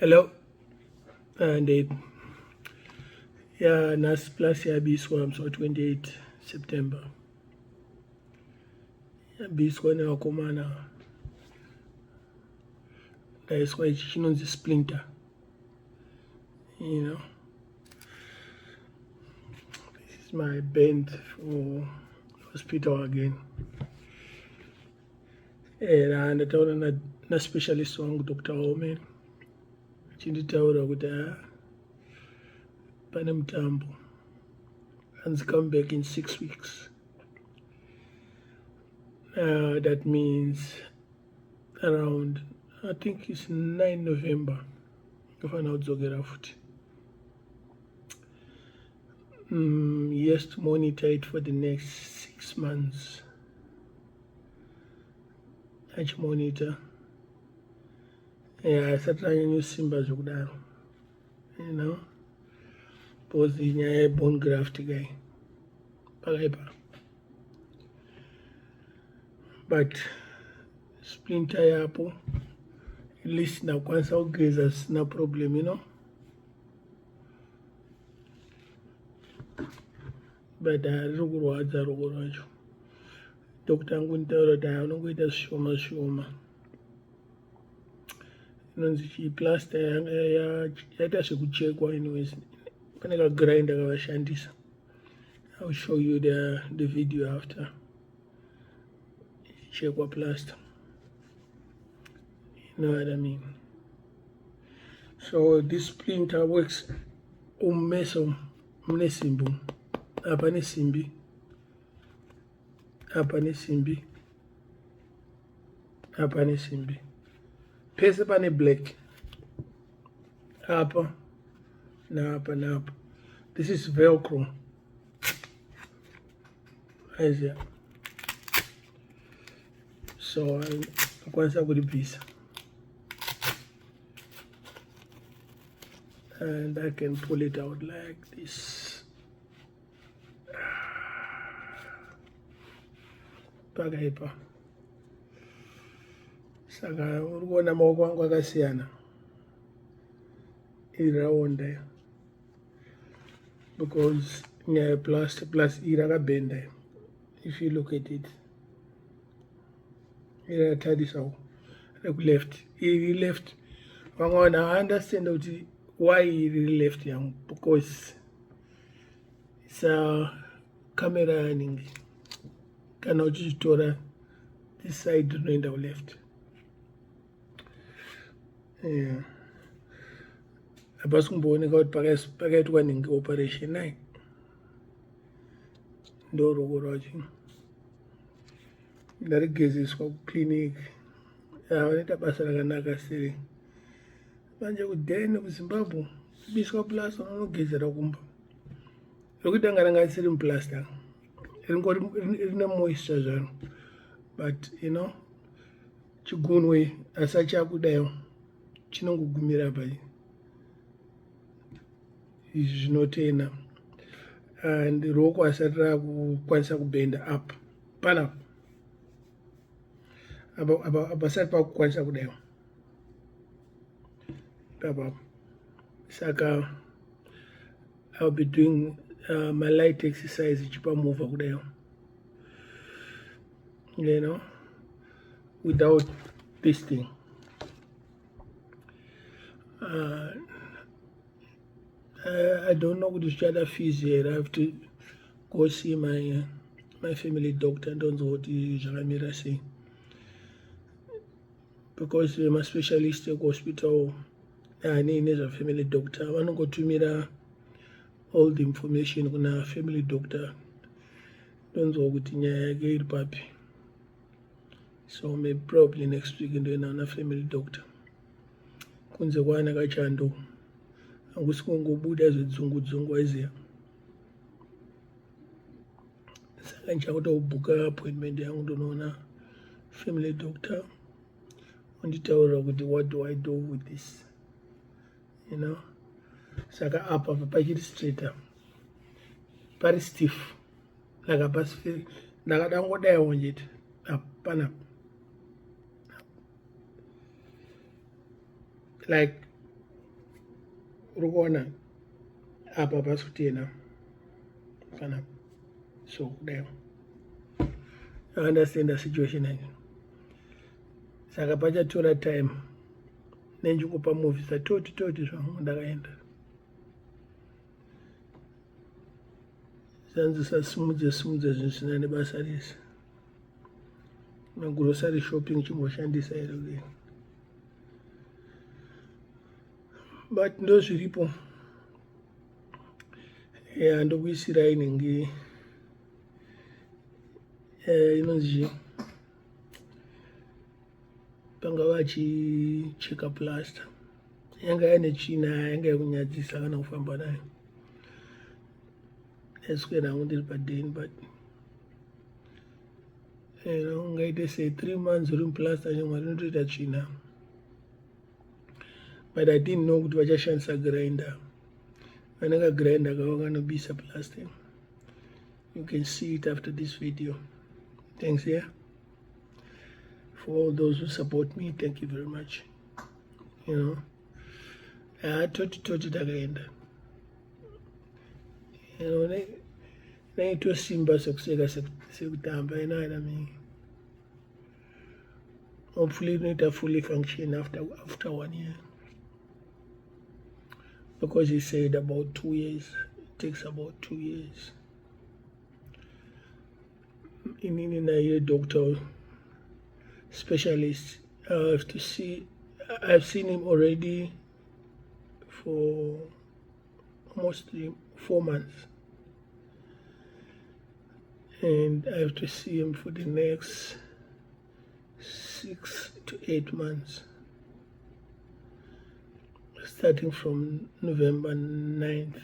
Hello, and yeah, Nas plus Yabiswa, so 28 September. Yabiswa na wakomana. That is why she knows the Splinter. You know, this is my band for hospital again. And I told her na specialist wangu Dr. Omen. Chinditaura kuti pane mutambo and come back in 6 weeks. That means around, I think it's 9 November. If I know Zogera futi. Yes, to monitor it for the next 6 months. I monitor. Yeah, I started trying new Simba Zogdaro. You know, because the bone graft guy. But Splinter yapo, at least now once our Gweja no problem, you know. But Rugurwaja. Dr. Nguntero down with a shoma. Plaster yata sikuchekwa anyways. Paneka grinder kavashandisa. I'll show you the video after. Chekwa plaster. You know what I mean? So this Splinter works umeso mnesimbu. Hapa ni simbi. Hapa ni simbi. Hapa ni simbi. Pesa pane black. Hapa. Na hapa na hapa. This is Velcro. Hwezha. So I kwanza kulipisa. And I can pull it out like this. Pakaipa. Saka urikuona maoko angu akasiyana. Iraonda. Because Plaster plus irakabenda. If you look at it. Iratadisa left. He left. I understand why he really left young. Because it's a camera running. Cannot just told this side to the left. Yeah. Abas kumboni got packet running operation night. Ndoro Roddie. That gives for clinic. I went up as a Nakasiri. Manja with Den of Zimbabwe. Bishop Plaster no Wedzera kumba. Look at the in Plaster. It got no moisture, but you know, Chigunwe, as such a good day, Chinongo Gumirabai is not enough. And the rock was a drag Kwansa bend up, pan up. About set back Kwansa good day. Papa Saka, I'll be doing my light exercise, cheaper move out there. You know, without this thing. I don't know what the other fees here. I have to go see my family doctor. I don't know what the Jaramira say. Because I'm a specialist at hospital. I need a family doctor. I want to go to mirror all the information on a family doctor. Don't go with the papi. So maybe probably next week doing a family doctor. Kunze wana kachando. Angusikongo buda zungu ezia. Saka kuta ubuka appointment yangu ndonona family doctor. Unditaura kuti what do I do with this? You know? Saka apa pachiri straighter. Pari stiff. Like bus feel. Ndakadangoda yawonjeti. Apana. Like uri kuona apa pasi kutena kana so kudai. I understand the situation and saka pachatora time nenjikupa movie satoti zvangu ndakaenda zanzi simudze zvinhu zvina nebasa rese magrocery shopping chimboshandisa here kudai, but ndo zviripo. Ndokuisirai inenge inonzi panga vachicheka plaster, yanga yaine tsvina yanga yakunyadzisa kana kufamba nayo. Eswera hangu ndiri padeni, but ungaite se 3 months uri muplaster nyamwari inotoita tsvina, but I didn't know kuti vachashandisa grinder. Vanenge grinder kavanganobisa plaster. You can see it after this video. Thanks, yeah. For all those who support me, thank you very much. Toti takaenda. Naitosimba sekuseka sekutamba, you know what I mean? Hopefully it fully function after 1 year. Because he said about 2 years. It takes about 2 years. In a doctor specialist, I have to see. I've seen him already for almost 4 months, and I have to see him for the next 6 to 8 months, starting from November 9th.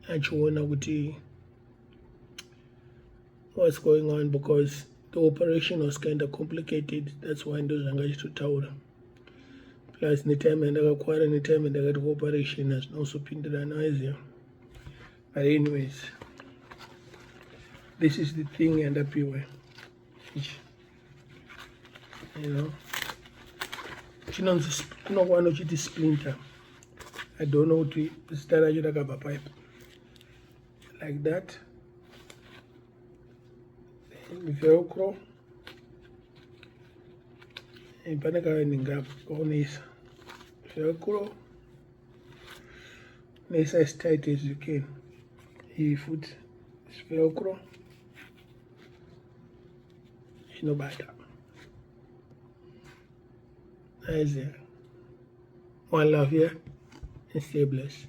Achiona kuti what's going on, because the operation was kind of complicated. That's why ndozvanga achitotaura. Plus netime yandakakwara netime yandakati operation hazvinazopindirana aiziva. But anyways, this is the thing Ndakapihwa. Chinonzi kunokwana uchiti Splinter. I don't know kuti zita racho rakabva paipo. Like that. Velcro. Pane kavanenge kaonesa. Velcro. Make as tight as you can. Your foot is Velcro. Zvinobata. Nice there. One love here and stay blessed.